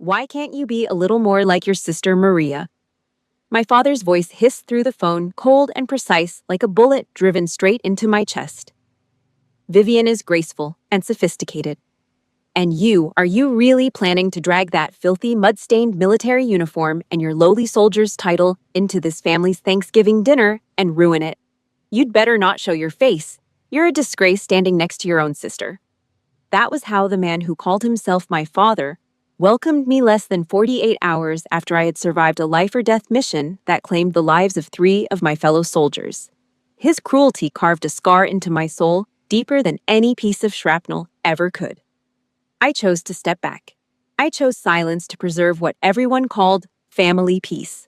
Why can't you be a little more like your sister Maria? My father's voice hissed through the phone, cold and precise, like a bullet driven straight into my chest. Vivian is graceful and sophisticated. And are you really planning to drag that filthy, mud-stained military uniform and your lowly soldier's title into this family's Thanksgiving dinner and ruin it? You'd better not show your face. You're a disgrace standing next to your own sister. That was how the man who called himself my father welcomed me less than 48 hours after I had survived a life-or-death mission that claimed the lives of 3 of my fellow soldiers. His cruelty carved a scar into my soul deeper than any piece of shrapnel ever could. I chose to step back. I chose silence to preserve what everyone called family peace.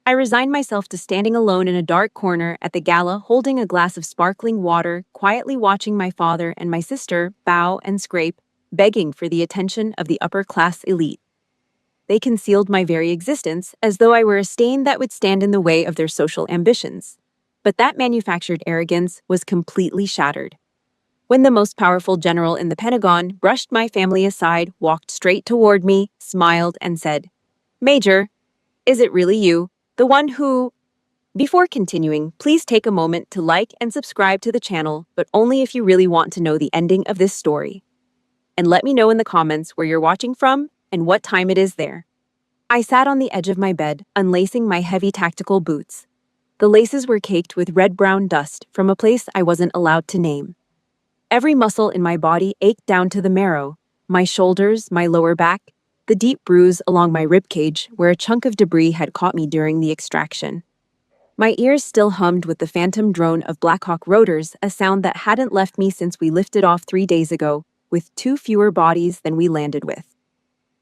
I resigned myself to standing alone in a dark corner at the gala holding a glass of sparkling water, quietly watching my father and my sister bow and scrape, begging for the attention of the upper-class elite. They concealed my very existence as though I were a stain that would stand in the way of their social ambitions. But that manufactured arrogance was completely shattered. When the most powerful general in the Pentagon brushed my family aside, walked straight toward me, smiled, and said, "Major, is it really you? The one who..." Before continuing, please take a moment to like and subscribe to the channel, but only if you really want to know the ending of this story. And let me know in the comments where you're watching from and what time it is there. I sat on the edge of my bed, unlacing my heavy tactical boots. The laces were caked with red-brown dust from a place I wasn't allowed to name. Every muscle in my body ached down to the marrow, my shoulders, my lower back, the deep bruise along my ribcage where a chunk of debris had caught me during the extraction. My ears still hummed with the phantom drone of Blackhawk rotors, a sound that hadn't left me since we lifted off 3 days ago, with 2 fewer bodies than we landed with.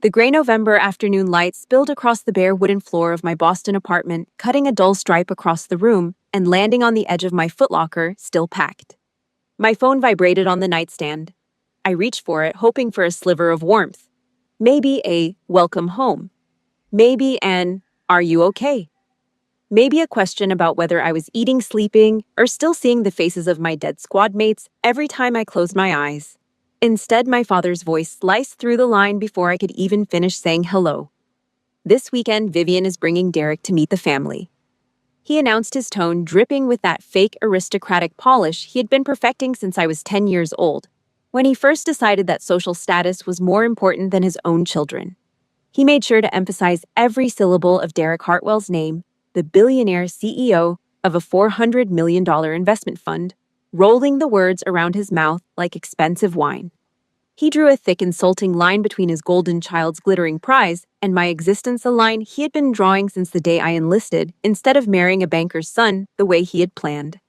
The gray November afternoon light spilled across the bare wooden floor of my Boston apartment, cutting a dull stripe across the room and landing on the edge of my footlocker, still packed. My phone vibrated on the nightstand. I reached for it, hoping for a sliver of warmth. Maybe a welcome home. Maybe an "are you okay?" Maybe a question about whether I was eating, sleeping, or still seeing the faces of my dead squad mates every time I closed my eyes. Instead, my father's voice sliced through the line before I could even finish saying hello. "This weekend, Vivian is bringing Derek to meet the family." He announced, his tone dripping with that fake aristocratic polish he had been perfecting since I was 10 years old, when he first decided that social status was more important than his own children. He made sure to emphasize every syllable of Derek Hartwell's name, the billionaire CEO of a $400 million investment fund, rolling the words around his mouth like expensive wine. He drew a thick, insulting line between his golden child's glittering prize and my existence, a line he had been drawing since the day I enlisted, instead of marrying a banker's son the way he had planned.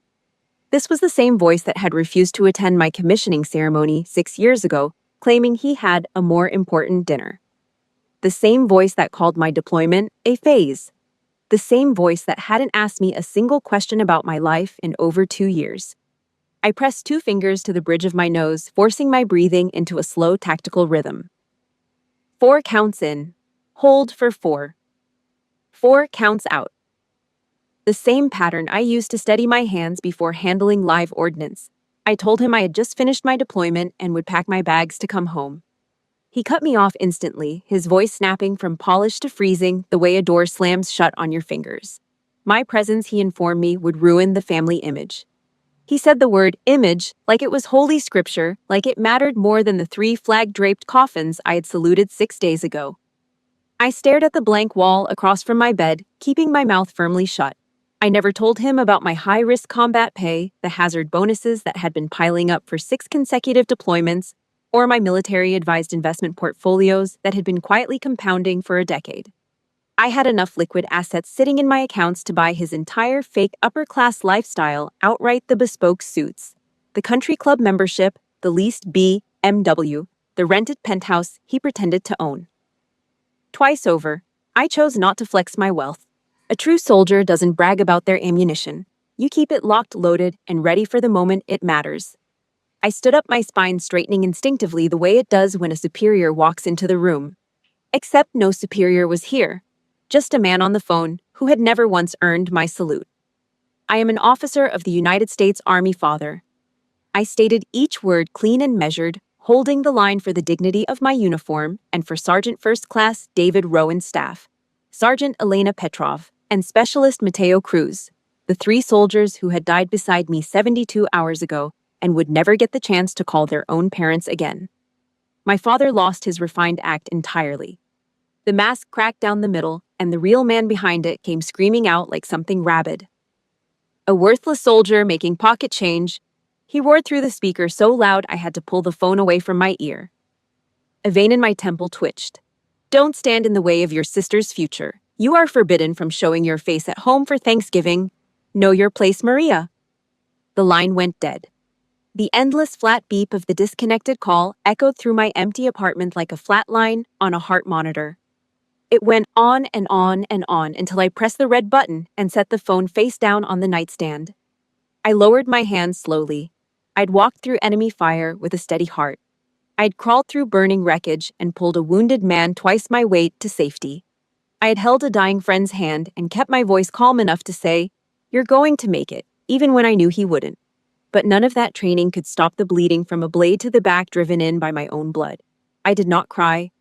This was the same voice that had refused to attend my commissioning ceremony 6 years ago, claiming he had a more important dinner. The same voice that called my deployment a phase. The same voice that hadn't asked me a single question about my life in over 2 years. I pressed 2 fingers to the bridge of my nose, forcing my breathing into a slow, tactical rhythm. 4 counts in. Hold for 4. 4 counts out. The same pattern I used to steady my hands before handling live ordnance. I told him I had just finished my deployment and would pack my bags to come home. He cut me off instantly, his voice snapping from polished to freezing the way a door slams shut on your fingers. My presence, he informed me, would ruin the family image. He said the word image like it was holy scripture, like it mattered more than the 3 flag-draped coffins I had saluted 6 days ago. I stared at the blank wall across from my bed, keeping my mouth firmly shut. I never told him about my high-risk combat pay, the hazard bonuses that had been piling up for 6 consecutive deployments, or my military-advised investment portfolios that had been quietly compounding for a decade. I had enough liquid assets sitting in my accounts to buy his entire fake upper-class lifestyle outright: the bespoke suits, the country club membership, the leased BMW, the rented penthouse he pretended to own. Twice over, I chose not to flex my wealth. A true soldier doesn't brag about their ammunition. You keep it locked, loaded, and ready for the moment it matters. I stood up, my spine straightening instinctively the way it does when a superior walks into the room. Except no superior was here. Just a man on the phone who had never once earned my salute. "I am an officer of the United States Army, father." I stated each word clean and measured, holding the line for the dignity of my uniform and for Sergeant First Class David Rowan's staff, Sergeant Elena Petrov, and Specialist Mateo Cruz, the three soldiers who had died beside me 72 hours ago and would never get the chance to call their own parents again. My father lost his refined act entirely. The mask cracked down the middle, and the real man behind it came screaming out like something rabid. A worthless soldier making pocket change, he roared through the speaker so loud I had to pull the phone away from my ear. A vein in my temple twitched. Don't stand in the way of your sister's future. You are forbidden from showing your face at home for Thanksgiving. Know your place, Maria. The line went dead. The endless flat beep of the disconnected call echoed through my empty apartment like a flat line on a heart monitor. It went on and on and on until I pressed the red button and set the phone face down on the nightstand. I lowered my hands slowly. I'd walked through enemy fire with a steady heart. I'd crawled through burning wreckage and pulled a wounded man twice my weight to safety. I had held a dying friend's hand and kept my voice calm enough to say, "You're going to make it," even when I knew he wouldn't. But none of that training could stop the bleeding from a blade to the back driven in by my own blood. I did not cry.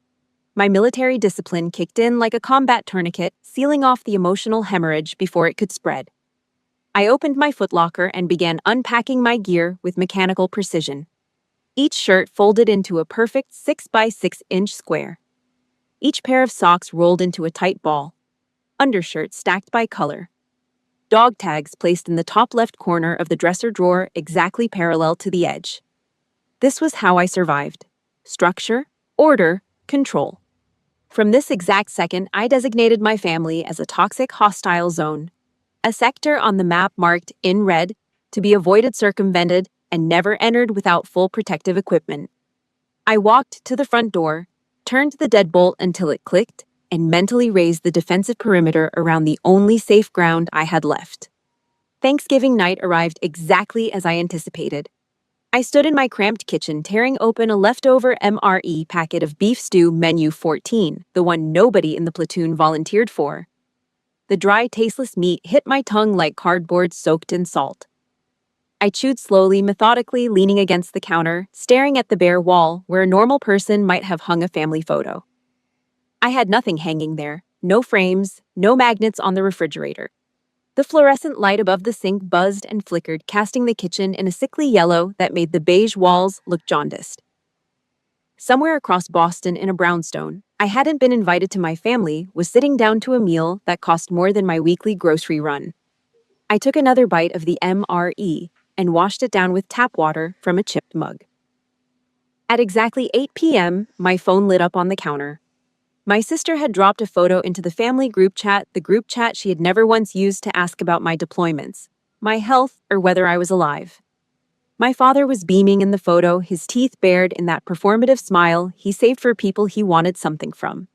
My military discipline kicked in like a combat tourniquet, sealing off the emotional hemorrhage before it could spread. I opened my footlocker and began unpacking my gear with mechanical precision. Each shirt folded into a perfect 6 by 6 inch square. Each pair of socks rolled into a tight ball. Undershirts stacked by color. Dog tags placed in the top left corner of the dresser drawer exactly parallel to the edge. This was how I survived. Structure, order, control. From this exact second, I designated my family as a toxic hostile zone, a sector on the map marked in red to be avoided, circumvented, and never entered without full protective equipment. I walked to the front door, turned the deadbolt until it clicked, and mentally raised the defensive perimeter around the only safe ground I had left. Thanksgiving night arrived exactly as I anticipated. I stood in my cramped kitchen tearing open a leftover MRE packet of beef stew menu 14, the one nobody in the platoon volunteered for. The dry, tasteless meat hit my tongue like cardboard soaked in salt. I chewed slowly, methodically, leaning against the counter, staring at the bare wall where a normal person might have hung a family photo. I had nothing hanging there, no frames, no magnets on the refrigerator. The fluorescent light above the sink buzzed and flickered, casting the kitchen in a sickly yellow that made the beige walls look jaundiced. Somewhere across Boston in a brownstone, I hadn't been invited to my family, was sitting down to a meal that cost more than my weekly grocery run. I took another bite of the MRE and washed it down with tap water from a chipped mug. At exactly 8 p.m., my phone lit up on the counter. My sister had dropped a photo into the family group chat, the group chat she had never once used to ask about my deployments, my health, or whether I was alive. My father was beaming in the photo, his teeth bared in that performative smile he saved for people he wanted something from.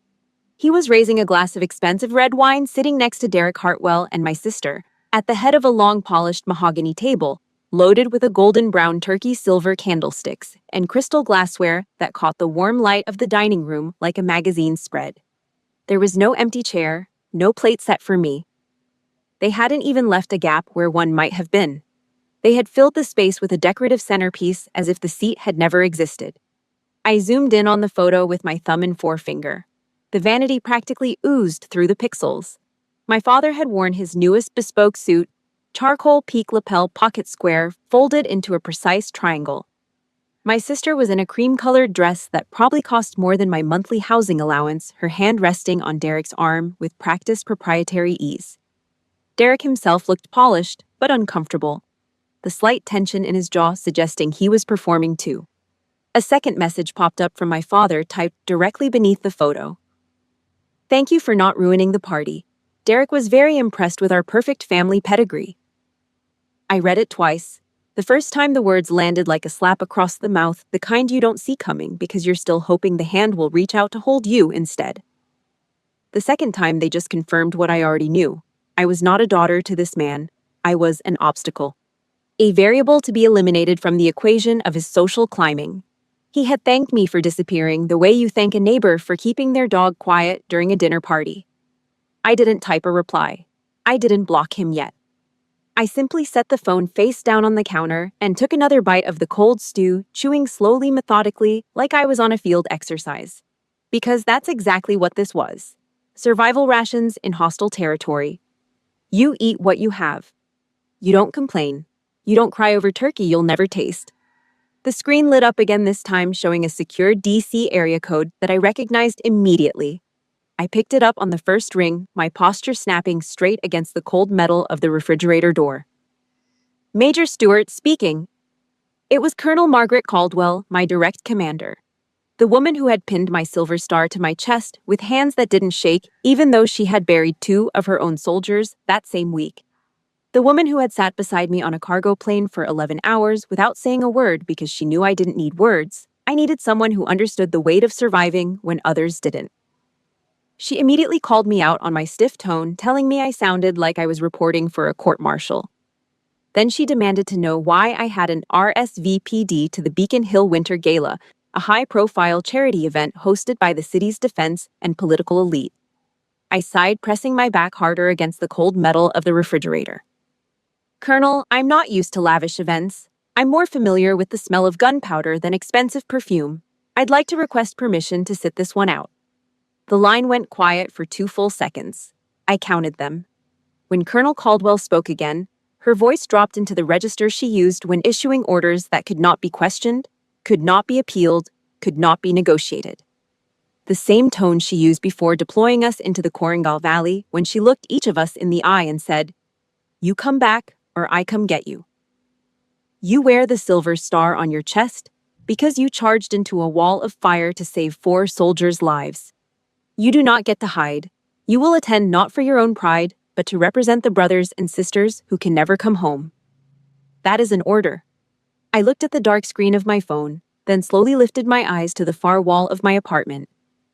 He was raising a glass of expensive red wine sitting next to Derek Hartwell and my sister, at the head of a long polished mahogany table, loaded with a golden brown turkey silver candlesticks and crystal glassware that caught the warm light of the dining room like a magazine spread. There was no empty chair, no plate set for me. They hadn't even left a gap where one might have been. They had filled the space with a decorative centerpiece as if the seat had never existed. I zoomed in on the photo with my thumb and forefinger. The vanity practically oozed through the pixels. My father had worn his newest bespoke suit, charcoal peak lapel pocket square folded into a precise triangle. My sister was in a cream-colored dress that probably cost more than my monthly housing allowance, her hand resting on Derek's arm with practiced proprietary ease. Derek himself looked polished, but uncomfortable, the slight tension in his jaw suggesting he was performing too. A second message popped up from my father, typed directly beneath the photo. "Thank you for not ruining the party. Derek was very impressed with our perfect family pedigree." I read it twice. The first time the words landed like a slap across the mouth, the kind you don't see coming because you're still hoping the hand will reach out to hold you instead. The second time they just confirmed what I already knew. I was not a daughter to this man. I was an obstacle. A variable to be eliminated from the equation of his social climbing. He had thanked me for disappearing the way you thank a neighbor for keeping their dog quiet during a dinner party. I didn't type a reply. I didn't block him yet. I simply set the phone face down on the counter and took another bite of the cold stew, chewing slowly, methodically, like I was on a field exercise. Because that's exactly what this was. Survival rations in hostile territory. You eat what you have. You don't complain. You don't cry over turkey you'll never taste. The screen lit up again, this time showing a secure DC area code that I recognized immediately. I picked it up on the first ring, my posture snapping straight against the cold metal of the refrigerator door. Major Stewart speaking. It was Colonel Margaret Caldwell, my direct commander. The woman who had pinned my silver star to my chest with hands that didn't shake even though she had buried 2 of her own soldiers that same week. The woman who had sat beside me on a cargo plane for 11 hours without saying a word because she knew I didn't need words. I needed someone who understood the weight of surviving when others didn't. She immediately called me out on my stiff tone, telling me I sounded like I was reporting for a court-martial. Then she demanded to know why I had an RSVP'd to the Beacon Hill Winter Gala, a high-profile charity event hosted by the city's defense and political elite. I sighed, pressing my back harder against the cold metal of the refrigerator. Colonel, I'm not used to lavish events. I'm more familiar with the smell of gunpowder than expensive perfume. I'd like to request permission to sit this one out. The line went quiet for 2 full seconds. I counted them. When Colonel Caldwell spoke again, her voice dropped into the register she used when issuing orders that could not be questioned, could not be appealed, could not be negotiated. The same tone she used before deploying us into the Korengal Valley when she looked each of us in the eye and said, "You come back, or I come get you. You wear the silver star on your chest because you charged into a wall of fire to save 4 soldiers' lives. You do not get to hide. You will attend not for your own pride, but to represent the brothers and sisters who can never come home. That is an order." I looked at the dark screen of my phone, then slowly lifted my eyes to the far wall of my apartment.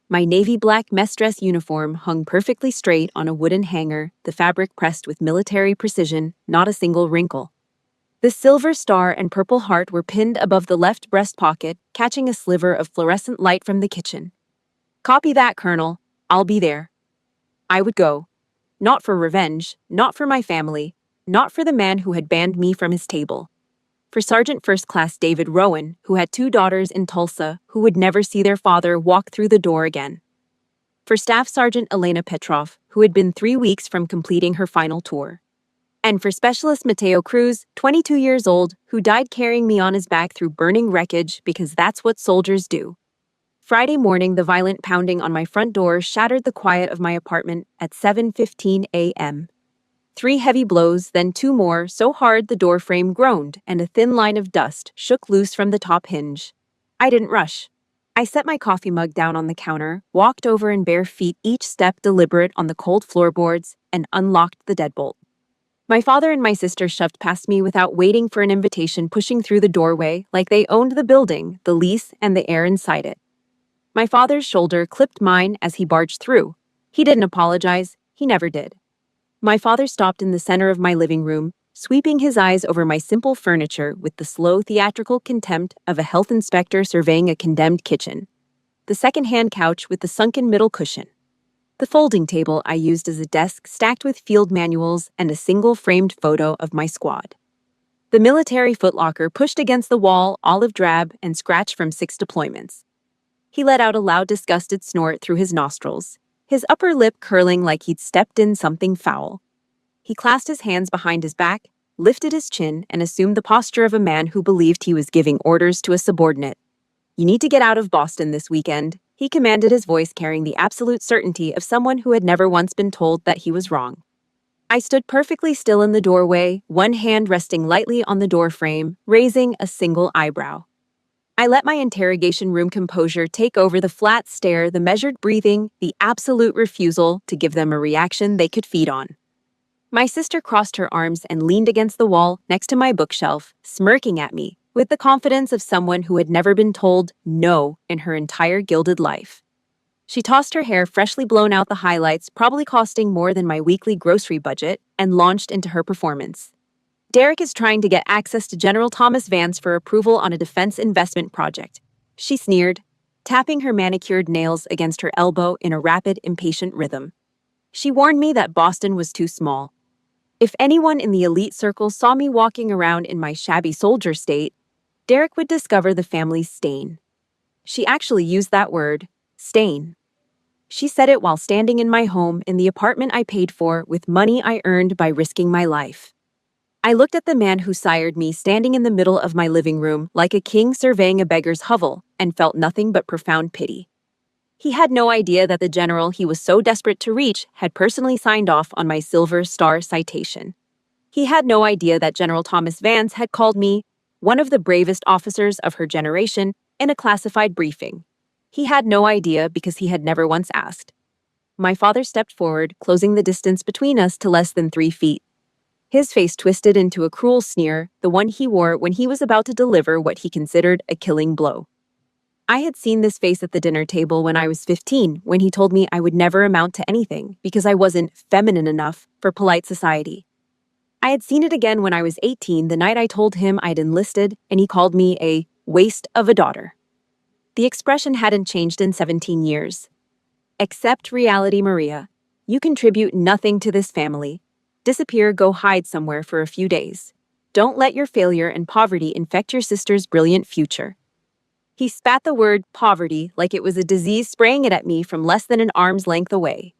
My navy black mess dress uniform hung perfectly straight on a wooden hanger, the fabric pressed with military precision, not a single wrinkle. The silver star and purple heart were pinned above the left breast pocket, catching a sliver of fluorescent light from the kitchen. "Copy that, Colonel. I'll be there." I would go. Not for revenge, not for my family, not for the man who had banned me from his table. For Sergeant First Class David Rowan, who had 2 daughters in Tulsa who would never see their father walk through the door again. For Staff Sergeant Elena Petrov, who had been 3 weeks from completing her final tour. And for Specialist Mateo Cruz, 22 years old, who died carrying me on his back through burning wreckage because that's what soldiers do. Friday morning, the violent pounding on my front door shattered the quiet of my apartment at 7:15 a.m. 3 heavy blows, then 2 more, so hard the door frame groaned and a thin line of dust shook loose from the top hinge. I didn't rush. I set my coffee mug down on the counter, walked over in bare feet, each step deliberate on the cold floorboards, and unlocked the deadbolt. My father and my sister shoved past me without waiting for an invitation, pushing through the doorway like they owned the building, the lease, and the air inside it. My father's shoulder clipped mine as he barged through. He didn't apologize. He never did. My father stopped in the center of my living room, sweeping his eyes over my simple furniture with the slow theatrical contempt of a health inspector surveying a condemned kitchen. The second-hand couch with the sunken middle cushion. The folding table I used as a desk stacked with field manuals and a single framed photo of my squad. The military footlocker pushed against the wall, olive drab and scratched from 6 deployments. He let out a loud, disgusted snort through his nostrils, his upper lip curling like he'd stepped in something foul. He clasped his hands behind his back, lifted his chin, and assumed the posture of a man who believed he was giving orders to a subordinate. "You need to get out of Boston this weekend," he commanded, his voice carrying the absolute certainty of someone who had never once been told that he was wrong. I stood perfectly still in the doorway, one hand resting lightly on the door frame, raising a single eyebrow. I let my interrogation room composure take over, the flat stare, the measured breathing, the absolute refusal to give them a reaction they could feed on. My sister crossed her arms and leaned against the wall next to my bookshelf, smirking at me, with the confidence of someone who had never been told no in her entire gilded life. She tossed her hair, freshly blown out, the highlights probably costing more than my weekly grocery budget, and launched into her performance. "Derek is trying to get access to General Thomas Vance for approval on a defense investment project," she sneered, tapping her manicured nails against her elbow in a rapid, impatient rhythm. She warned me that Boston was too small. If anyone in the elite circle saw me walking around in my shabby soldier state, Derek would discover the family's stain. She actually used that word, stain. She said it while standing in my home in the apartment I paid for with money I earned by risking my life. I looked at the man who sired me standing in the middle of my living room like a king surveying a beggar's hovel and felt nothing but profound pity. He had no idea that the general he was so desperate to reach had personally signed off on my Silver Star citation. He had no idea that General Thomas Vance had called me one of the bravest officers of her generation in a classified briefing. He had no idea because he had never once asked. My father stepped forward, closing the distance between us to less than 3 feet. His face twisted into a cruel sneer, the one he wore when he was about to deliver what he considered a killing blow. I had seen this face at the dinner table when I was 15, when he told me I would never amount to anything because I wasn't feminine enough for polite society. I had seen it again when I was 18, the night I told him I'd enlisted, and he called me a waste of a daughter. The expression hadn't changed in 17 years. Accept reality, Maria. You contribute nothing to this family. Disappear, go hide somewhere for a few days. Don't let your failure and poverty infect your sister's brilliant future. He spat the word poverty like it was a disease, spraying it at me from less than an arm's length away.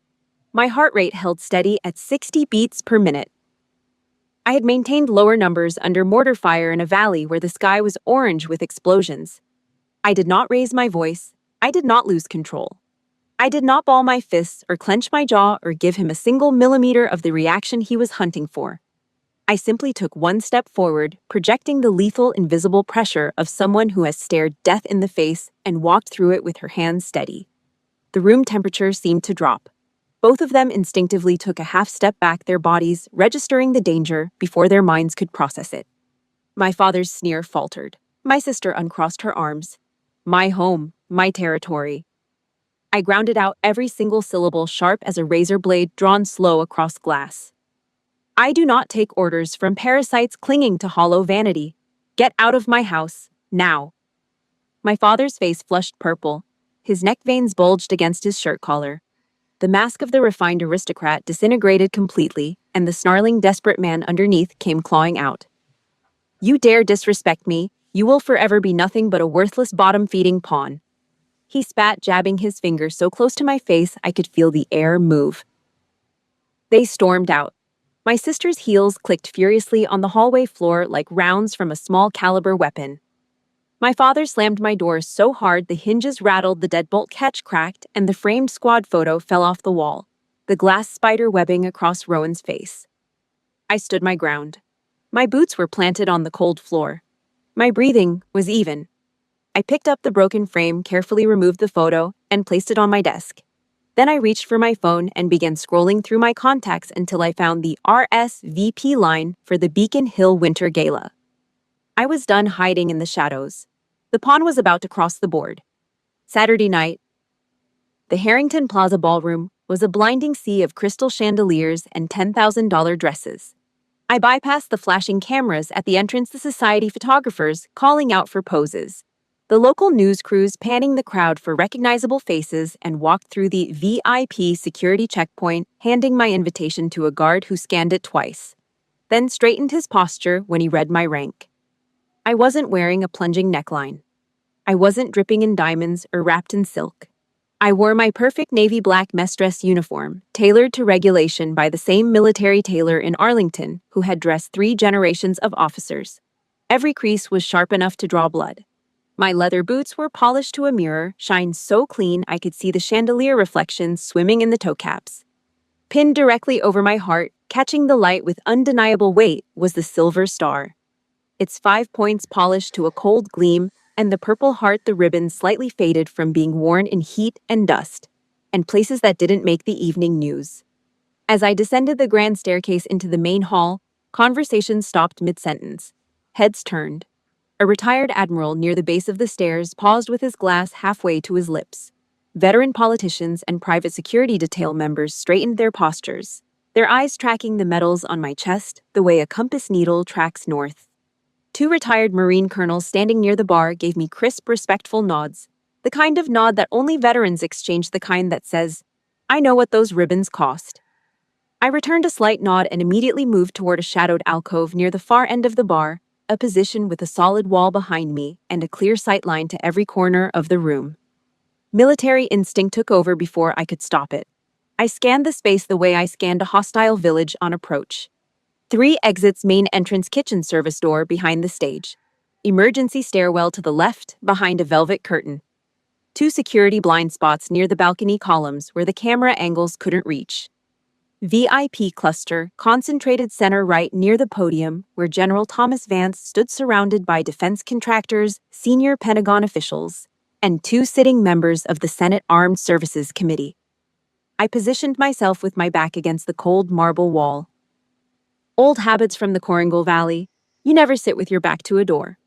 My heart rate held steady at 60 beats per minute. I had maintained lower numbers under mortar fire in a valley where the sky was orange with explosions. I did not raise my voice. I did not lose control. I did not ball my fists or clench my jaw or give him a single millimeter of the reaction he was hunting for. I simply took one step forward, projecting the lethal, invisible pressure of someone who has stared death in the face and walked through it with her hands steady. The room temperature seemed to drop. Both of them instinctively took a half step back, their bodies registering the danger before their minds could process it. My father's sneer faltered. My sister uncrossed her arms. My home, my territory. I grounded out every single syllable sharp as a razor blade drawn slow across glass. I do not take orders from parasites clinging to hollow vanity. Get out of my house, now. My father's face flushed purple. His neck veins bulged against his shirt collar. The mask of the refined aristocrat disintegrated completely, and the snarling, desperate man underneath came clawing out. You dare disrespect me, you will forever be nothing but a worthless bottom-feeding pawn. He spat, jabbing his finger so close to my face I could feel the air move. They stormed out. My sister's heels clicked furiously on the hallway floor like rounds from a small-caliber weapon. My father slammed my door so hard the hinges rattled, the deadbolt catch cracked, and the framed squad photo fell off the wall, the glass spider webbing across Rowan's face. I stood my ground. My boots were planted on the cold floor. My breathing was even. I picked up the broken frame, carefully removed the photo, and placed it on my desk. Then I reached for my phone and began scrolling through my contacts until I found the RSVP line for the Beacon Hill Winter Gala. I was done hiding in the shadows. The pawn was about to cross the board. Saturday night. The Harrington Plaza Ballroom was a blinding sea of crystal chandeliers and $10,000 dresses. I bypassed the flashing cameras at the entrance, the society photographers calling out for poses, the local news crews panning the crowd for recognizable faces, and walked through the VIP security checkpoint, handing my invitation to a guard who scanned it twice, then straightened his posture when he read my rank. I wasn't wearing a plunging neckline. I wasn't dripping in diamonds or wrapped in silk. I wore my perfect navy black mess dress uniform, tailored to regulation by the same military tailor in Arlington who had dressed 3 generations of officers. Every crease was sharp enough to draw blood. My leather boots were polished to a mirror, shined so clean I could see the chandelier reflections swimming in the toe caps. Pinned directly over my heart, catching the light with undeniable weight, was the Silver Star. Its 5 points polished to a cold gleam, and the Purple Heart, the ribbon slightly faded from being worn in heat and dust, and places that didn't make the evening news. As I descended the grand staircase into the main hall, conversations stopped mid-sentence. Heads turned. A retired admiral near the base of the stairs paused with his glass halfway to his lips. Veteran politicians and private security detail members straightened their postures, their eyes tracking the metals on my chest the way a compass needle tracks north. 2 retired Marine colonels standing near the bar gave me crisp, respectful nods, the kind of nod that only veterans exchange, the kind that says, "I know what those ribbons cost." I returned a slight nod and immediately moved toward a shadowed alcove near the far end of the bar, a position with a solid wall behind me and a clear sight line to every corner of the room. Military instinct took over before I could stop it. I scanned the space the way I scanned a hostile village on approach. 3 exits, main entrance, kitchen, service door behind the stage. Emergency stairwell to the left, behind a velvet curtain. 2 security blind spots near the balcony columns where the camera angles couldn't reach. VIP cluster, concentrated center right near the podium where General Thomas Vance stood surrounded by defense contractors, senior Pentagon officials, and 2 sitting members of the Senate Armed Services Committee. I positioned myself with my back against the cold marble wall. Old habits from the Korengal Valley, you never sit with your back to a door.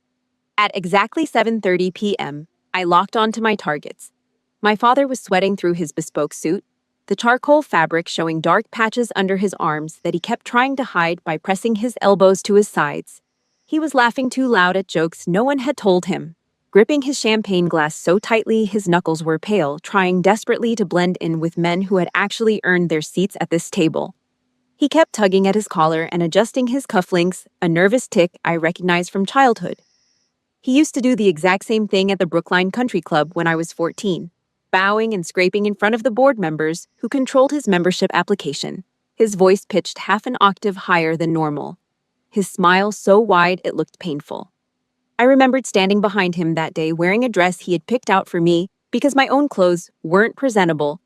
At exactly 7:30 p.m., I locked onto my targets. My father was sweating through his bespoke suit, the charcoal fabric showing dark patches under his arms that he kept trying to hide by pressing his elbows to his sides. He was laughing too loud at jokes no one had told him, gripping his champagne glass so tightly his knuckles were pale, trying desperately to blend in with men who had actually earned their seats at this table. He kept tugging at his collar and adjusting his cufflinks, a nervous tic I recognized from childhood. He used to do the exact same thing at the Brookline Country Club when I was 14, bowing and scraping in front of the board members who controlled his membership application, his voice pitched half an octave higher than normal, his smile so wide it looked painful. I remembered standing behind him that day wearing a dress he had picked out for me because my own clothes weren't presentable,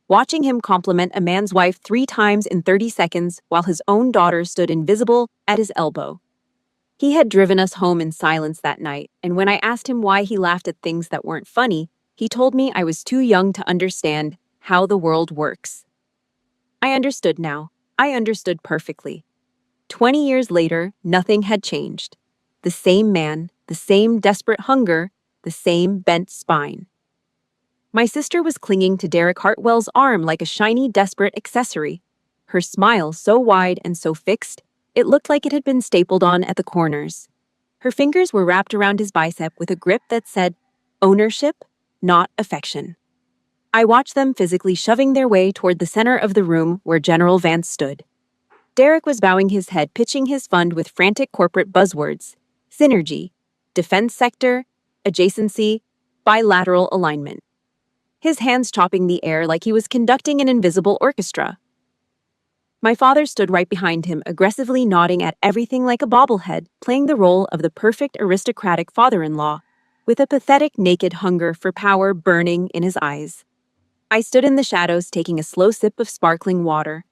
watching him compliment a man's wife 3 times in 30 seconds while his own daughter stood invisible at his elbow. He had driven us home in silence that night, and when I asked him why he laughed at things that weren't funny, he told me I was too young to understand how the world works. I understood now. I understood perfectly. 20 years later, nothing had changed. The same man, the same desperate hunger, the same bent spine. My sister was clinging to Derek Hartwell's arm like a shiny, desperate accessory. Her smile so wide and so fixed, it looked like it had been stapled on at the corners. Her fingers were wrapped around his bicep with a grip that said, ownership, not affection. I watched them physically shoving their way toward the center of the room where General Vance stood. Derek was bowing his head, pitching his fund with frantic corporate buzzwords: synergy, defense sector, adjacency, bilateral alignment. His hands chopping the air like he was conducting an invisible orchestra. My father stood right behind him, aggressively nodding at everything like a bobblehead, playing the role of the perfect aristocratic father-in-law, with a pathetic naked hunger for power burning in his eyes. I stood in the shadows taking a slow sip of sparkling water.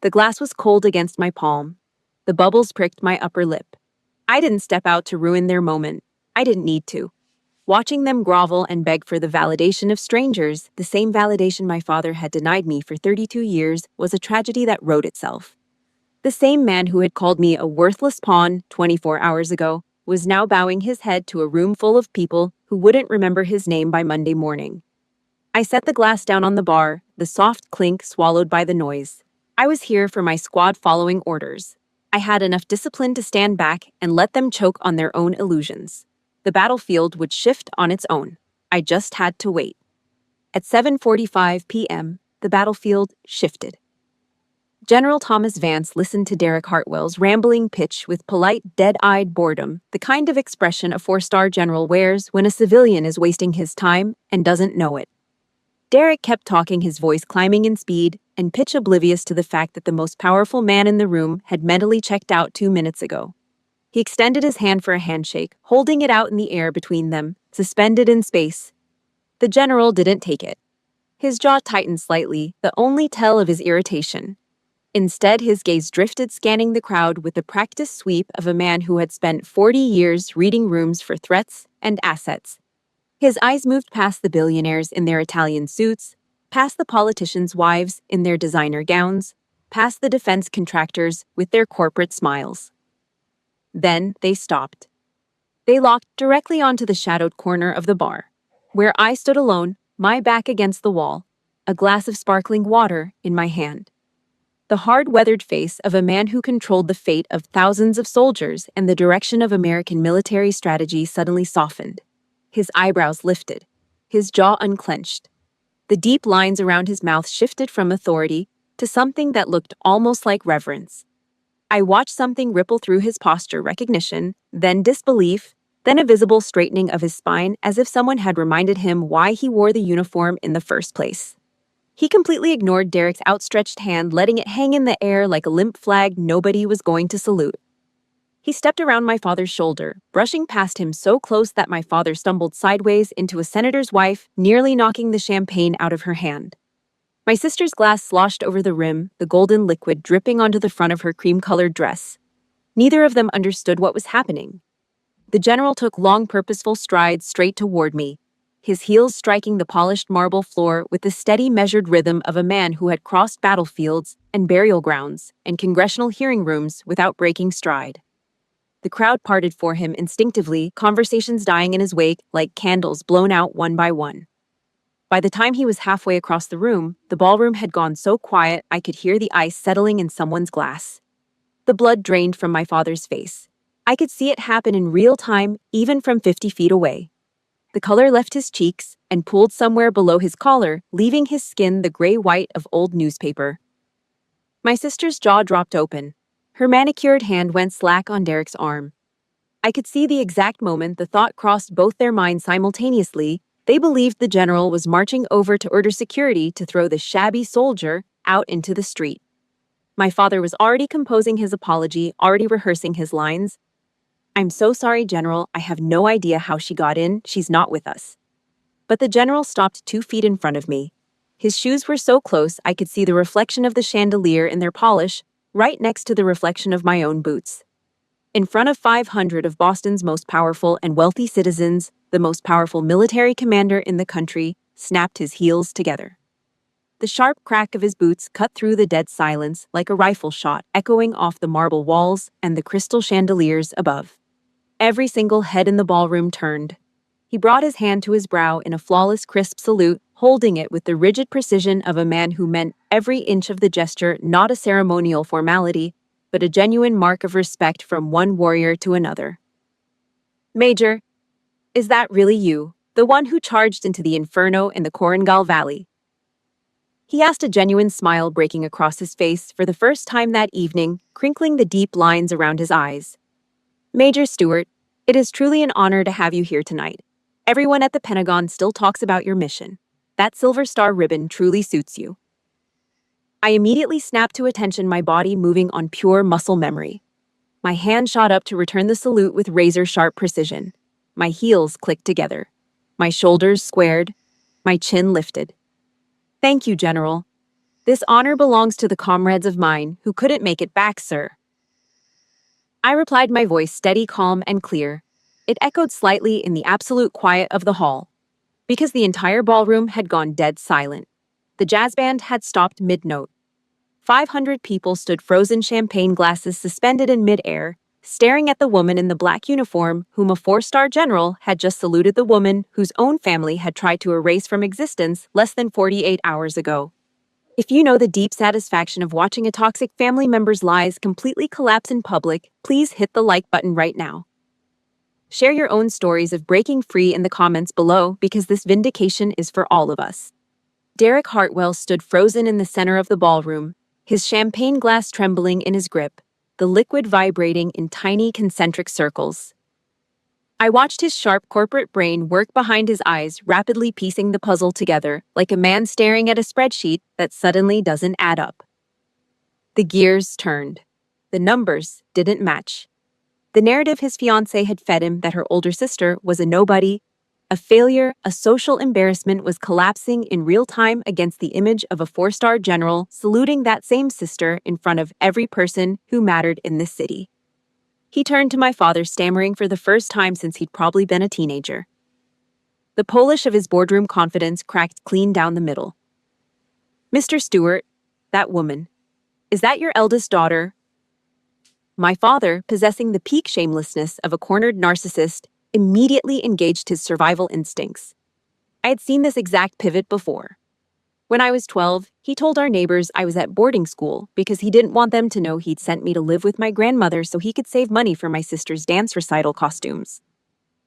The glass was cold against my palm. The bubbles pricked my upper lip. I didn't step out to ruin their moment. I didn't need to. Watching them grovel and beg for the validation of strangers, the same validation my father had denied me for 32 years, was a tragedy that wrote itself. The same man who had called me a worthless pawn 24 hours ago was now bowing his head to a room full of people who wouldn't remember his name by Monday morning. I set the glass down on the bar, the soft clink swallowed by the noise. I was here for my squad following orders. I had enough discipline to stand back and let them choke on their own illusions. The battlefield would shift on its own. I just had to wait. At 7:45 p.m., the battlefield shifted. General Thomas Vance listened to Derek Hartwell's rambling pitch with polite, dead-eyed boredom, the kind of expression a 4-star general wears when a civilian is wasting his time and doesn't know it. Derek kept talking, his voice climbing in speed, and pitch oblivious to the fact that the most powerful man in the room had mentally checked out 2 minutes ago. He extended his hand for a handshake, holding it out in the air between them, suspended in space. The general didn't take it. His jaw tightened slightly, the only tell of his irritation. Instead, his gaze drifted, scanning the crowd with the practiced sweep of a man who had spent 40 years reading rooms for threats and assets. His eyes moved past the billionaires in their Italian suits, past the politicians' wives in their designer gowns, past the defense contractors with their corporate smiles. Then they stopped. They locked directly onto the shadowed corner of the bar, where I stood alone, my back against the wall, a glass of sparkling water in my hand. The hard-weathered face of a man who controlled the fate of thousands of soldiers and the direction of American military strategy suddenly softened. His eyebrows lifted, his jaw unclenched. The deep lines around his mouth shifted from authority to something that looked almost like reverence. I watched something ripple through his posture: recognition, then disbelief, then a visible straightening of his spine as if someone had reminded him why he wore the uniform in the first place. He completely ignored Derek's outstretched hand, letting it hang in the air like a limp flag nobody was going to salute. He stepped around my father's shoulder, brushing past him so close that my father stumbled sideways into a senator's wife, nearly knocking the champagne out of her hand. My sister's glass sloshed over the rim, the golden liquid dripping onto the front of her cream-colored dress. Neither of them understood what was happening. The general took long, purposeful strides straight toward me, his heels striking the polished marble floor with the steady, measured rhythm of a man who had crossed battlefields and burial grounds and congressional hearing rooms without breaking stride. The crowd parted for him instinctively, conversations dying in his wake like candles blown out one by one. By the time he was halfway across the room, the ballroom had gone so quiet I could hear the ice settling in someone's glass. The blood drained from my father's face. I could see it happen in real time, even from 50 feet away. The color left his cheeks and pooled somewhere below his collar, leaving his skin the gray-white of old newspaper. My sister's jaw dropped open. Her manicured hand went slack on Derek's arm. I could see the exact moment the thought crossed both their minds simultaneously. They believed the general was marching over to order security to throw the shabby soldier out into the street. My father was already composing his apology, already rehearsing his lines. "I'm so sorry, General. I have no idea how she got in. She's not with us." But the general stopped 2 feet in front of me. His shoes were so close I could see the reflection of the chandelier in their polish, right next to the reflection of my own boots. In front of 500 of Boston's most powerful and wealthy citizens, the most powerful military commander in the country snapped his heels together. The sharp crack of his boots cut through the dead silence like a rifle shot, echoing off the marble walls and the crystal chandeliers above. Every single head in the ballroom turned. He brought his hand to his brow in a flawless, crisp salute, holding it with the rigid precision of a man who meant every inch of the gesture not a ceremonial formality, but a genuine mark of respect from one warrior to another. "Major, is that really you, the one who charged into the inferno in the Korengal Valley?" He asked, a genuine smile breaking across his face for the first time that evening, crinkling the deep lines around his eyes. "Major Stewart, it is truly an honor to have you here tonight. Everyone at the Pentagon still talks about your mission. That Silver Star ribbon truly suits you." I immediately snapped to attention, my body moving on pure muscle memory. My hand shot up to return the salute with razor-sharp precision. My heels clicked together. My shoulders squared. My chin lifted. "Thank you, General. This honor belongs to the comrades of mine who couldn't make it back, sir." I replied, my voice steady, calm, and clear. It echoed slightly in the absolute quiet of the hall. Because the entire ballroom had gone dead silent. The jazz band had stopped mid-note. 500 people stood, frozen champagne glasses suspended in mid-air, staring at the woman in the black uniform whom a 4-star general had just saluted, the woman whose own family had tried to erase from existence less than 48 hours ago. If you know the deep satisfaction of watching a toxic family member's lies completely collapse in public, please hit the like button right now. Share your own stories of breaking free in the comments below, because this vindication is for all of us. Derek Hartwell stood frozen in the center of the ballroom, his champagne glass trembling in his grip, the liquid vibrating in tiny concentric circles. I watched his sharp corporate brain work behind his eyes, rapidly piecing the puzzle together, like a man staring at a spreadsheet that suddenly doesn't add up. The gears turned. The numbers didn't match. The narrative his fiancée had fed him, that her older sister was a nobody, a failure, a social embarrassment, was collapsing in real time against the image of a 4-star general saluting that same sister in front of every person who mattered in this city. He turned to my father, stammering for the first time since he'd probably been a teenager. The polish of his boardroom confidence cracked clean down the middle. "Mr. Stewart, that woman, is that your eldest daughter?" My father, possessing the peak shamelessness of a cornered narcissist, immediately engaged his survival instincts. I had seen this exact pivot before. When I was 12, he told our neighbors I was at boarding school because he didn't want them to know he'd sent me to live with my grandmother so he could save money for my sister's dance recital costumes.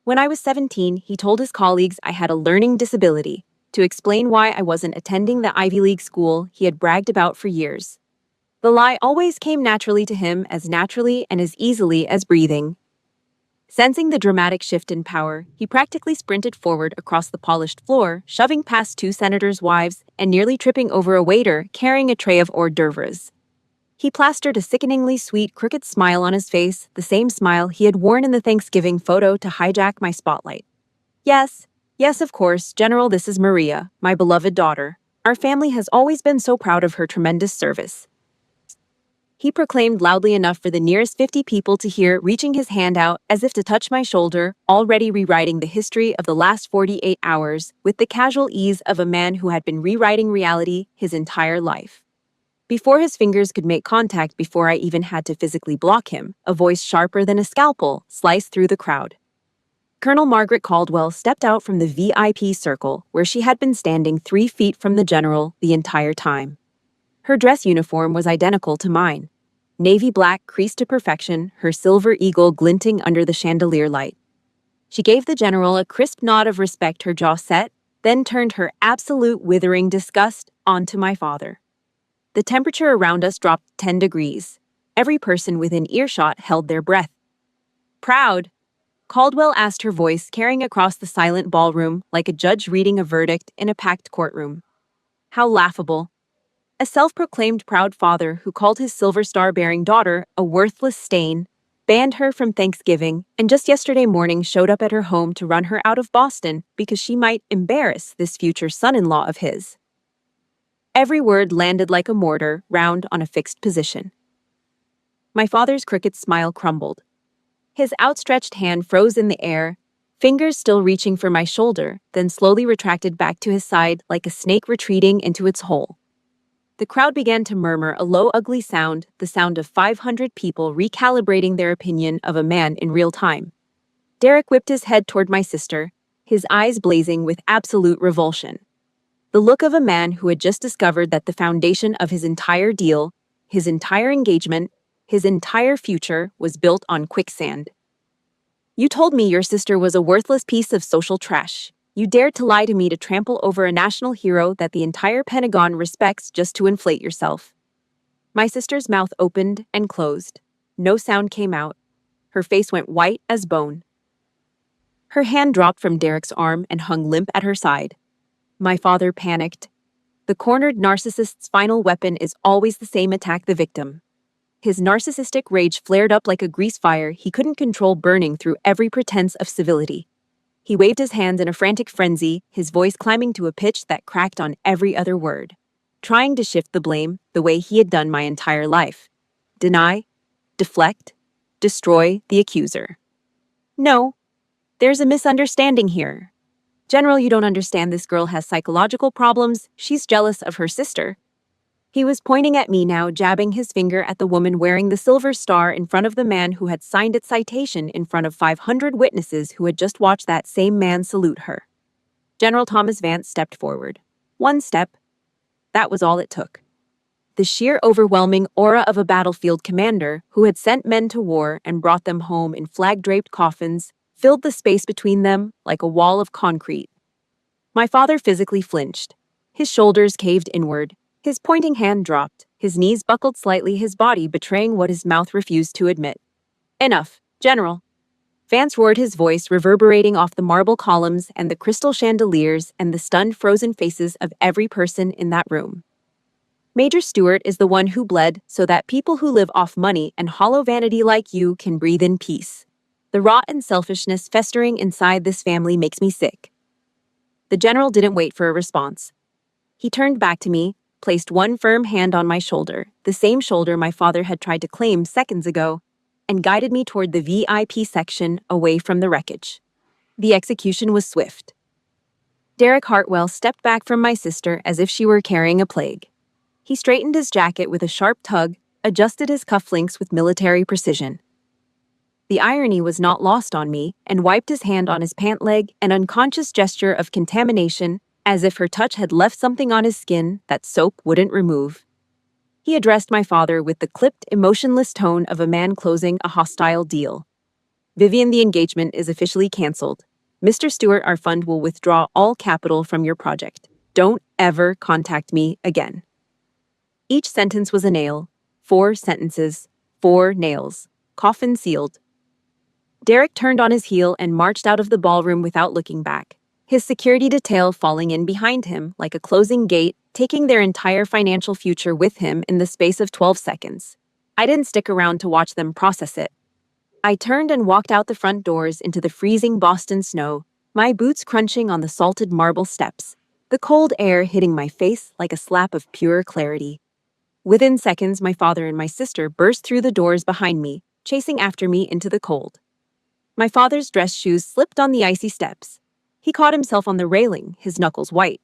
When I was 17, he told his colleagues I had a learning disability, to explain why I wasn't attending the Ivy League school he had bragged about for years. The lie always came naturally to him, as naturally and as easily as breathing. Sensing the dramatic shift in power, he practically sprinted forward across the polished floor, shoving past two senators' wives and nearly tripping over a waiter carrying a tray of hors d'oeuvres. He plastered a sickeningly sweet, crooked smile on his face, the same smile he had worn in the Thanksgiving photo to hijack my spotlight. Yes, of course, General, this is Maria, my beloved daughter. Our family has always been so proud of her tremendous service. He proclaimed loudly enough for the nearest 50 people to hear, reaching his hand out as if to touch my shoulder, already rewriting the history of the last 48 hours with the casual ease of a man who had been rewriting reality his entire life. Before his fingers could make contact, before I even had to physically block him, a voice sharper than a scalpel sliced through the crowd. Colonel Margaret Caldwell stepped out from the VIP circle where she had been standing 3 feet from the general the entire time. Her dress uniform was identical to mine. Navy black, creased to perfection, her silver eagle glinting under the chandelier light. She gave the general a crisp nod of respect, her jaw set, then turned her absolute withering disgust onto my father. The temperature around us dropped 10 degrees. Every person within earshot held their breath. "Proud?" Caldwell asked, her voice carrying across the silent ballroom like a judge reading a verdict in a packed courtroom. How laughable. A self-proclaimed proud father who called his Silver Star-bearing daughter a worthless stain, banned her from Thanksgiving, and just yesterday morning showed up at her home to run her out of Boston because she might embarrass this future son-in-law of his. Every word landed like a mortar, round on a fixed position. My father's crooked smile crumbled. His outstretched hand froze in the air, fingers still reaching for my shoulder, then slowly retracted back to his side like a snake retreating into its hole. The crowd began to murmur, a low, ugly sound, the sound of 500 people recalibrating their opinion of a man in real time. Derek whipped his head toward my sister, his eyes blazing with absolute revulsion. The look of a man who had just discovered that the foundation of his entire deal, his entire engagement, his entire future was built on quicksand. "You told me your sister was a worthless piece of social trash. You dared to lie to me to trample over a national hero that the entire Pentagon respects just to inflate yourself." My sister's mouth opened and closed. No sound came out. Her face went white as bone. Her hand dropped from Derek's arm and hung limp at her side. My father panicked. The cornered narcissist's final weapon is always the same: attack the victim. His narcissistic rage flared up like a grease fire he couldn't control, burning through every pretense of civility. He waved his hands in a frantic frenzy, his voice climbing to a pitch that cracked on every other word, trying to shift the blame the way he had done my entire life. Deny, deflect, destroy the accuser. "No, there's a misunderstanding here. General, you don't understand. This girl has psychological problems. She's jealous of her sister." He was pointing at me now, jabbing his finger at the woman wearing the Silver Star in front of the man who had signed its citation in front of 500 witnesses who had just watched that same man salute her. General Thomas Vance stepped forward. One step. That was all it took. The sheer overwhelming aura of a battlefield commander who had sent men to war and brought them home in flag-draped coffins filled the space between them like a wall of concrete. My father physically flinched. His shoulders caved inward. His pointing hand dropped, his knees buckled slightly, his body betraying what his mouth refused to admit. "Enough, General." Vance roared, his voice reverberating off the marble columns and the crystal chandeliers and the stunned, frozen faces of every person in that room. "Major Stewart is the one who bled so that people who live off money and hollow vanity like you can breathe in peace. The rot and selfishness festering inside this family makes me sick." The general didn't wait for a response. He turned back to me, placed one firm hand on my shoulder, the same shoulder my father had tried to claim seconds ago, and guided me toward the VIP section away from the wreckage. The execution was swift. Derek Hartwell stepped back from my sister as if she were carrying a plague. He straightened his jacket with a sharp tug, adjusted his cufflinks with military precision. The irony was not lost on me, and wiped his hand on his pant leg, an unconscious gesture of contamination, as if her touch had left something on his skin that soap wouldn't remove. He addressed my father with the clipped, emotionless tone of a man closing a hostile deal. "Vivian, the engagement is officially canceled. Mr. Stewart, our fund will withdraw all capital from your project. Don't ever contact me again. Each sentence was a nail. 4 sentences, 4 nails. Coffin sealed. Derek turned on his heel and marched out of the ballroom without looking back, his security detail falling in behind him like a closing gate, taking their entire financial future with him in the space of 12 seconds. I didn't stick around to watch them process it. I turned and walked out the front doors into the freezing Boston snow, my boots crunching on the salted marble steps, the cold air hitting my face like a slap of pure clarity. Within seconds, my father and my sister burst through the doors behind me, chasing after me into the cold. My father's dress shoes slipped on the icy steps. He caught himself on the railing, his knuckles white.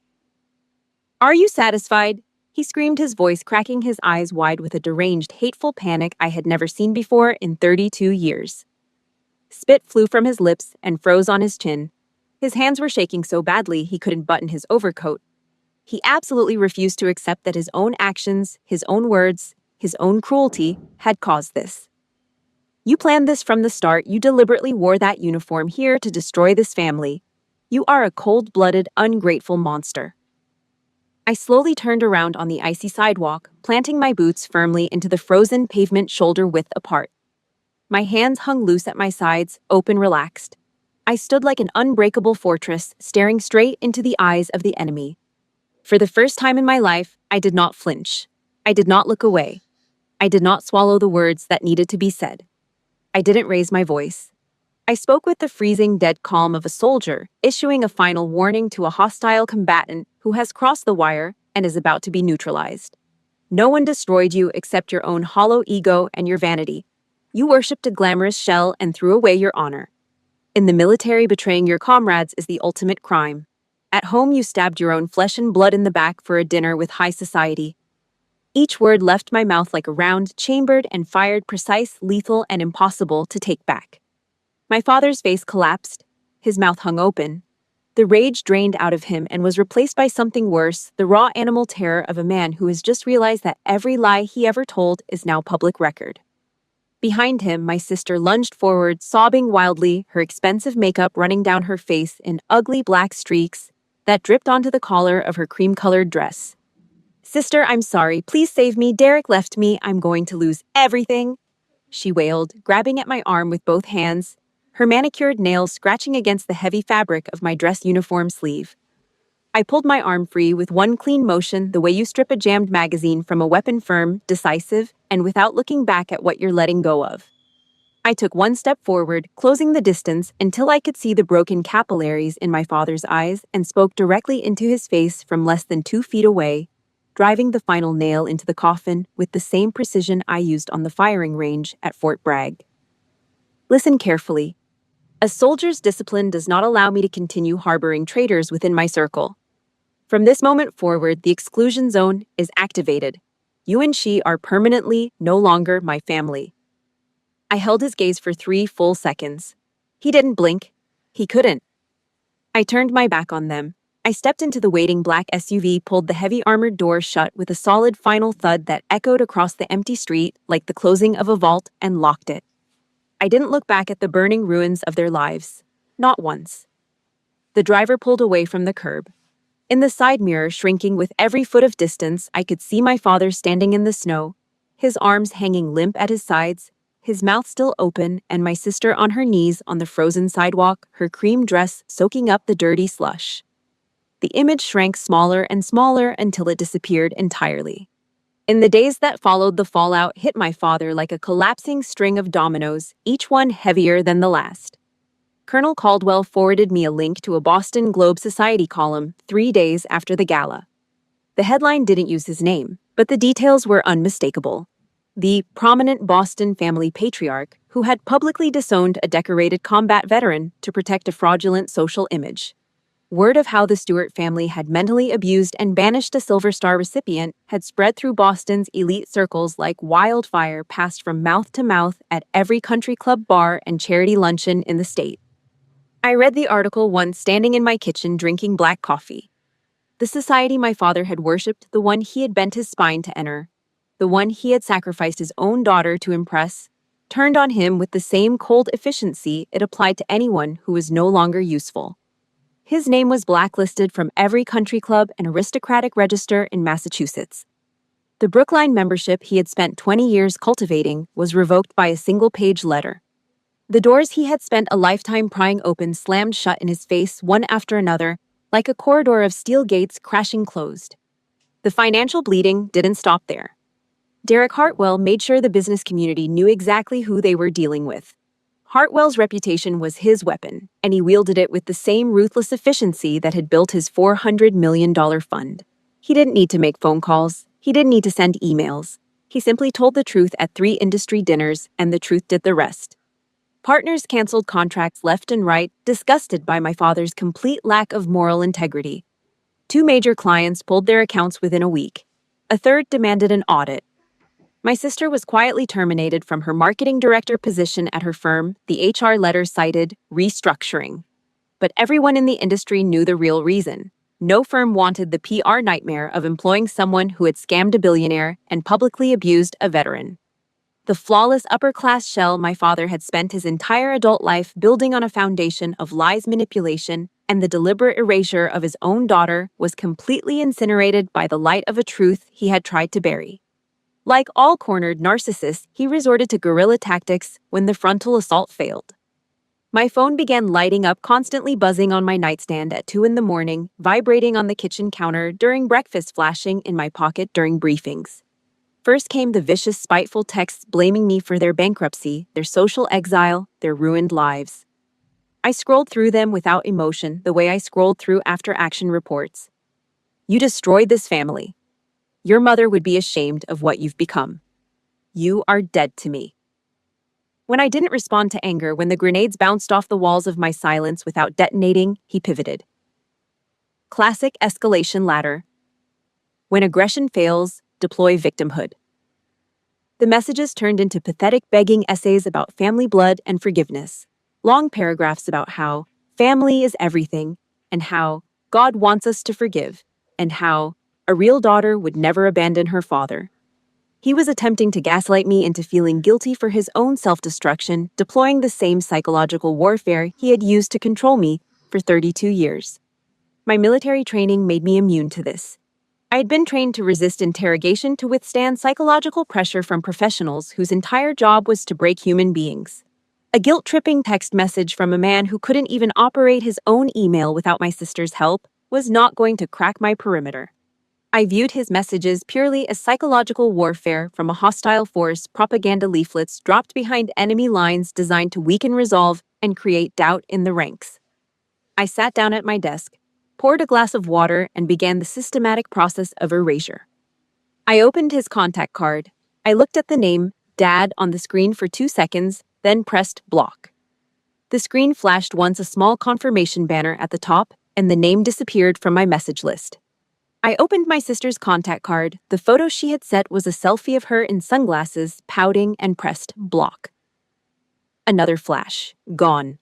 "Are you satisfied?" He screamed, his voice cracking, his eyes wide with a deranged, hateful panic I had never seen before in 32 years. Spit flew from his lips and froze on his chin. His hands were shaking so badly he couldn't button his overcoat. He absolutely refused to accept that his own actions, his own words, his own cruelty had caused this. "You planned this from the start. You deliberately wore that uniform here to destroy this family. You are a cold-blooded, ungrateful monster." I slowly turned around on the icy sidewalk, planting my boots firmly into the frozen pavement shoulder-width apart. My hands hung loose at my sides, open, relaxed. I stood like an unbreakable fortress, staring straight into the eyes of the enemy. For the first time in my life, I did not flinch. I did not look away. I did not swallow the words that needed to be said. I didn't raise my voice. I spoke with the freezing, dead calm of a soldier, issuing a final warning to a hostile combatant who has crossed the wire and is about to be neutralized. No one destroyed you except your own hollow ego and your vanity. You worshipped a glamorous shell and threw away your honor. In the military, betraying your comrades is the ultimate crime. At home, you stabbed your own flesh and blood in the back for a dinner with high society. Each word left my mouth like a round, chambered and fired, precise, lethal, and impossible to take back. My father's face collapsed. His mouth hung open. The rage drained out of him and was replaced by something worse, the raw animal terror of a man who has just realized that every lie he ever told is now public record. Behind him, my sister lunged forward, sobbing wildly, her expensive makeup running down her face in ugly black streaks that dripped onto the collar of her cream-colored dress. "Sister, I'm sorry. Please save me. Derek left me. I'm going to lose everything," she wailed, grabbing at my arm with both hands, her manicured nails scratching against the heavy fabric of my dress uniform sleeve. I pulled my arm free with one clean motion, the way you strip a jammed magazine from a weapon, firm, decisive, and without looking back at what you're letting go of. I took one step forward, closing the distance until I could see the broken capillaries in my father's eyes, and spoke directly into his face from less than 2 feet away, driving the final nail into the coffin with the same precision I used on the firing range at Fort Bragg. "Listen carefully. A soldier's discipline does not allow me to continue harboring traitors within my circle. From this moment forward, the exclusion zone is activated. You and she are permanently no longer my family." I held his gaze for 3 full seconds. He didn't blink. He couldn't. I turned my back on them. I stepped into the waiting black SUV, pulled the heavy armored door shut with a solid final thud that echoed across the empty street like the closing of a vault, and locked it. I didn't look back at the burning ruins of their lives. Not once. The driver pulled away from the curb. In the side mirror, shrinking with every foot of distance, I could see my father standing in the snow, his arms hanging limp at his sides, his mouth still open, and my sister on her knees on the frozen sidewalk, her cream dress soaking up the dirty slush. The image shrank smaller and smaller until it disappeared entirely. In the days that followed, the fallout hit my father like a collapsing string of dominoes, each one heavier than the last. Colonel Caldwell forwarded me a link to a Boston Globe Society column 3 days after the gala. The headline didn't use his name, but the details were unmistakable. The prominent Boston family patriarch who had publicly disowned a decorated combat veteran to protect a fraudulent social image. Word of how the Stewart family had mentally abused and banished a Silver Star recipient had spread through Boston's elite circles like wildfire, passed from mouth to mouth at every country club, bar, and charity luncheon in the state. I read the article once standing in my kitchen drinking black coffee. The society my father had worshipped, the one he had bent his spine to enter, the one he had sacrificed his own daughter to impress, turned on him with the same cold efficiency it applied to anyone who was no longer useful. His name was blacklisted from every country club and aristocratic register in Massachusetts. The Brookline membership he had spent 20 years cultivating was revoked by a single-page letter. The doors he had spent a lifetime prying open slammed shut in his face one after another, like a corridor of steel gates crashing closed. The financial bleeding didn't stop there. Derek Hartwell made sure the business community knew exactly who they were dealing with. Hartwell's reputation was his weapon, and he wielded it with the same ruthless efficiency that had built his $400 million fund. He didn't need to make phone calls. He didn't need to send emails. He simply told the truth at 3 industry dinners, and the truth did the rest. Partners canceled contracts left and right, disgusted by my father's complete lack of moral integrity. 2 major clients pulled their accounts within a week. A third demanded an audit. My sister was quietly terminated from her marketing director position at her firm. The HR letter cited restructuring. But everyone in the industry knew the real reason. No firm wanted the PR nightmare of employing someone who had scammed a billionaire and publicly abused a veteran. The flawless upper-class shell my father had spent his entire adult life building on a foundation of lies, manipulation, and the deliberate erasure of his own daughter was completely incinerated by the light of a truth he had tried to bury. Like all cornered narcissists, he resorted to guerrilla tactics when the frontal assault failed. My phone began lighting up, constantly buzzing on my nightstand at 2 in the morning, vibrating on the kitchen counter during breakfast, flashing in my pocket during briefings. First came the vicious, spiteful texts blaming me for their bankruptcy, their social exile, their ruined lives. I scrolled through them without emotion, the way I scrolled through after-action reports. You destroyed this family. Your mother would be ashamed of what you've become. You are dead to me. When I didn't respond to anger, when the grenades bounced off the walls of my silence without detonating, he pivoted. Classic escalation ladder. When aggression fails, deploy victimhood. The messages turned into pathetic begging essays about family blood and forgiveness. Long paragraphs about how family is everything, and how God wants us to forgive, and how a real daughter would never abandon her father. He was attempting to gaslight me into feeling guilty for his own self-destruction, deploying the same psychological warfare he had used to control me for 32 years. My military training made me immune to this. I had been trained to resist interrogation, to withstand psychological pressure from professionals whose entire job was to break human beings. A guilt-tripping text message from a man who couldn't even operate his own email without my sister's help was not going to crack my perimeter. I viewed his messages purely as psychological warfare from a hostile force, propaganda leaflets dropped behind enemy lines designed to weaken resolve and create doubt in the ranks. I sat down at my desk, poured a glass of water, and began the systematic process of erasure. I opened his contact card. I looked at the name, Dad, on the screen for 2 seconds, then pressed block. The screen flashed once, a small confirmation banner at the top, and the name disappeared from my message list. I opened my sister's contact card. The photo she had set was a selfie of her in sunglasses, pouting, and pressed block. Another flash. Gone.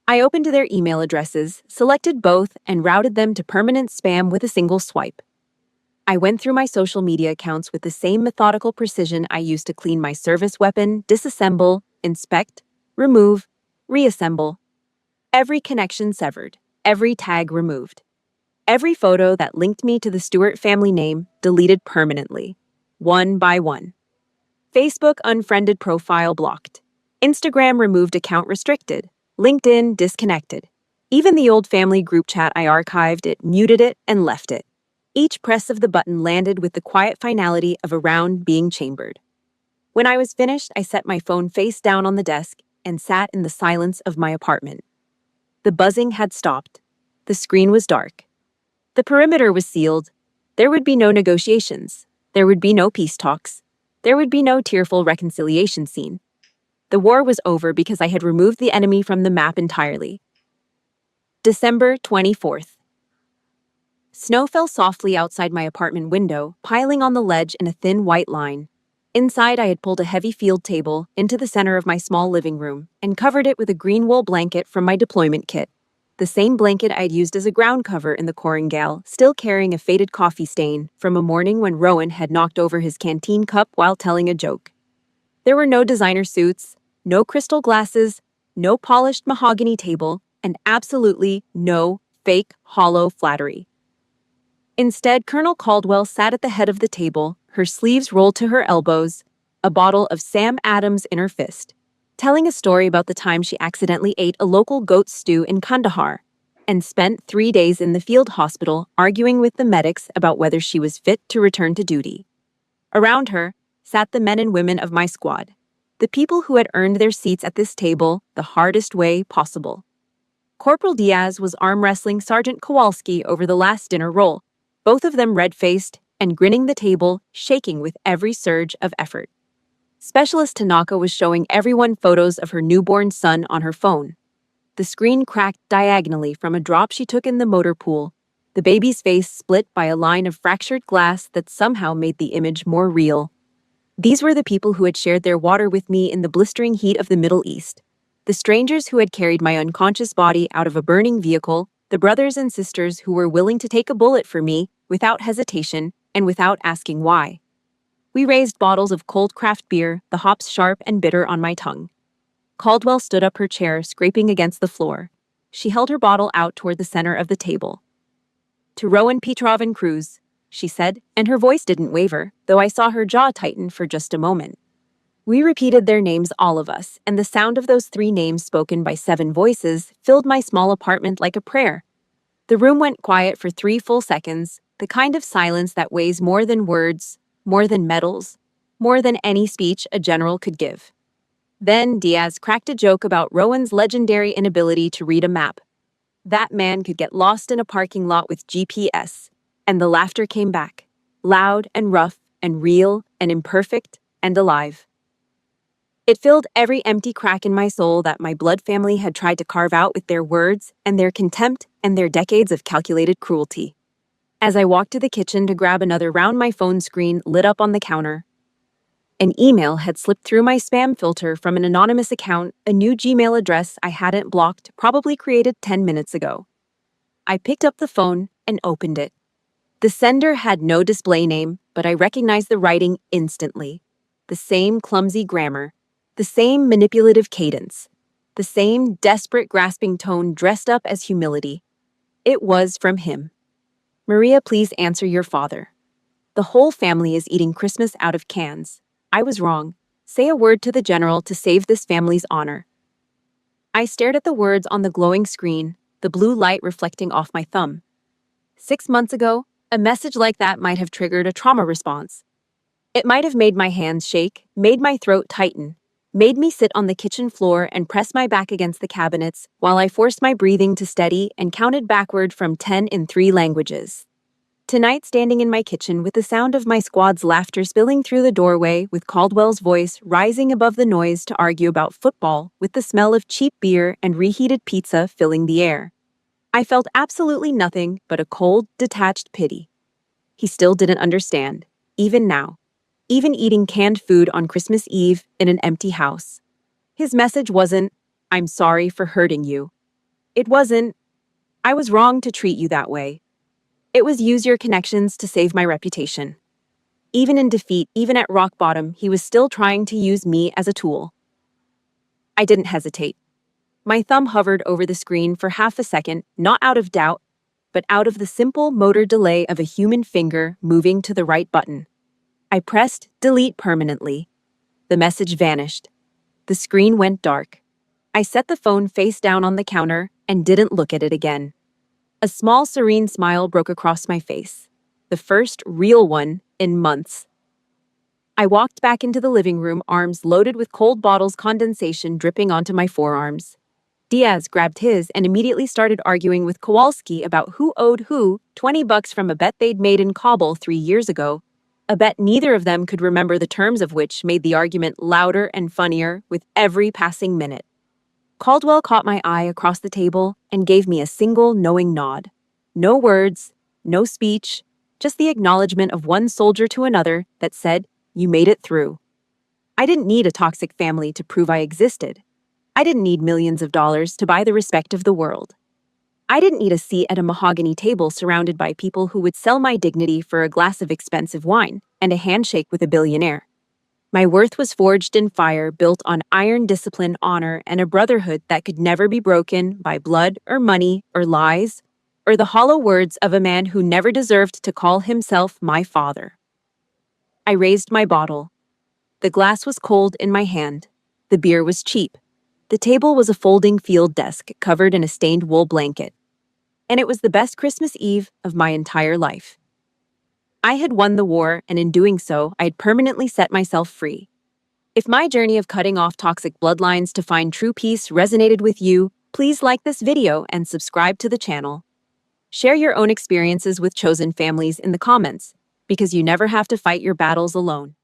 I opened their email addresses, selected both, and routed them to permanent spam with a single swipe. I went through my social media accounts with the same methodical precision I used to clean my service weapon, disassemble, inspect, remove, reassemble. Every connection severed, every tag removed. Every photo that linked me to the Stewart family name deleted permanently, one by one. Facebook unfriended, profile blocked. Instagram removed, account restricted. LinkedIn disconnected. Even the old family group chat, I archived it, muted it, and left it. Each press of the button landed with the quiet finality of a round being chambered. When I was finished, I set my phone face down on the desk and sat in the silence of my apartment. The buzzing had stopped. The screen was dark. The perimeter was sealed. There would be no negotiations. There would be no peace talks. There would be no tearful reconciliation scene. The war was over because I had removed the enemy from the map entirely. December 24th. Snow fell softly outside my apartment window, piling on the ledge in a thin white line. Inside, I had pulled a heavy field table into the center of my small living room and covered it with a green wool blanket from my deployment kit. The same blanket I had used as a ground cover in the Korengal, still carrying a faded coffee stain from a morning when Rowan had knocked over his canteen cup while telling a joke. There were no designer suits, no crystal glasses, no polished mahogany table, and absolutely no fake, hollow flattery. Instead, Colonel Caldwell sat at the head of the table, her sleeves rolled to her elbows, a bottle of Sam Adams in her fist, telling a story about the time she accidentally ate a local goat stew in Kandahar and spent 3 days in the field hospital arguing with the medics about whether she was fit to return to duty. Around her sat the men and women of my squad, the people who had earned their seats at this table the hardest way possible. Corporal Diaz was arm wrestling Sergeant Kowalski over the last dinner roll, both of them red-faced and grinning the table, shaking with every surge of effort. Specialist Tanaka was showing everyone photos of her newborn son on her phone. The screen cracked diagonally from a drop she took in the motor pool, the baby's face split by a line of fractured glass that somehow made the image more real. These were the people who had shared their water with me in the blistering heat of the Middle East, the strangers who had carried my unconscious body out of a burning vehicle, the brothers and sisters who were willing to take a bullet for me without hesitation and without asking why. We raised bottles of cold craft beer, the hops sharp and bitter on my tongue. Caldwell stood up her chair, scraping against the floor. She held her bottle out toward the center of the table. "To Rowan Petrov and Cruz," she said, and her voice didn't waver, though I saw her jaw tighten for just a moment. We repeated their names, all of us, and the sound of those 3 names spoken by 7 voices filled my small apartment like a prayer. The room went quiet for 3 full seconds, the kind of silence that weighs more than words, more than medals, more than any speech a general could give. Then Diaz cracked a joke about Rowan's legendary inability to read a map. That man could get lost in a parking lot with GPS, and the laughter came back, loud and rough and real and imperfect and alive. It filled every empty crack in my soul that my blood family had tried to carve out with their words and their contempt and their decades of calculated cruelty. As I walked to the kitchen to grab another round, my phone screen lit up on the counter. An email had slipped through my spam filter from an anonymous account, a new Gmail address I hadn't blocked, probably created 10 minutes ago. I picked up the phone and opened it. The sender had no display name, but I recognized the writing instantly. The same clumsy grammar, the same manipulative cadence, the same desperate grasping tone dressed up as humility. It was from him. "Maria, please answer your father. The whole family is eating Christmas out of cans. I was wrong. Say a word to the general to save this family's honor." I stared at the words on the glowing screen, the blue light reflecting off my thumb. 6 months ago, a message like that might have triggered a trauma response. It might have made my hands shake, made my throat tighten, made me sit on the kitchen floor and press my back against the cabinets while I forced my breathing to steady and counted backward from 10 in 3 languages. Tonight, standing in my kitchen with the sound of my squad's laughter spilling through the doorway, with Caldwell's voice rising above the noise to argue about football, with the smell of cheap beer and reheated pizza filling the air, I felt absolutely nothing but a cold, detached pity. He still didn't understand, even now. Even eating canned food on Christmas Eve in an empty house. His message wasn't, "I'm sorry for hurting you." It wasn't, "I was wrong to treat you that way." It was, "Use your connections to save my reputation." Even in defeat, even at rock bottom, he was still trying to use me as a tool. I didn't hesitate. My thumb hovered over the screen for half a second, not out of doubt, but out of the simple motor delay of a human finger moving to the right button. I pressed delete permanently. The message vanished. The screen went dark. I set the phone face down on the counter and didn't look at it again. A small, serene smile broke across my face. The first real one in months. I walked back into the living room, arms loaded with cold bottles, condensation dripping onto my forearms. Diaz grabbed his and immediately started arguing with Kowalski about who owed who $20 from a bet they'd made in Kabul 3 years ago. A bet neither of them could remember the terms of, which made the argument louder and funnier with every passing minute. Caldwell caught my eye across the table and gave me a single knowing nod. No words, no speech, just the acknowledgement of one soldier to another that said, "You made it through." I didn't need a toxic family to prove I existed. I didn't need millions of dollars to buy the respect of the world. I didn't need a seat at a mahogany table surrounded by people who would sell my dignity for a glass of expensive wine and a handshake with a billionaire. My worth was forged in fire, built on iron discipline, honor, and a brotherhood that could never be broken by blood or money or lies or the hollow words of a man who never deserved to call himself my father. I raised my bottle. The glass was cold in my hand. The beer was cheap. The table was a folding field desk covered in a stained wool blanket. And it was the best Christmas Eve of my entire life. I had won the war, and in doing so, I had permanently set myself free. If my journey of cutting off toxic bloodlines to find true peace resonated with you, please like this video and subscribe to the channel. Share your own experiences with chosen families in the comments, because you never have to fight your battles alone.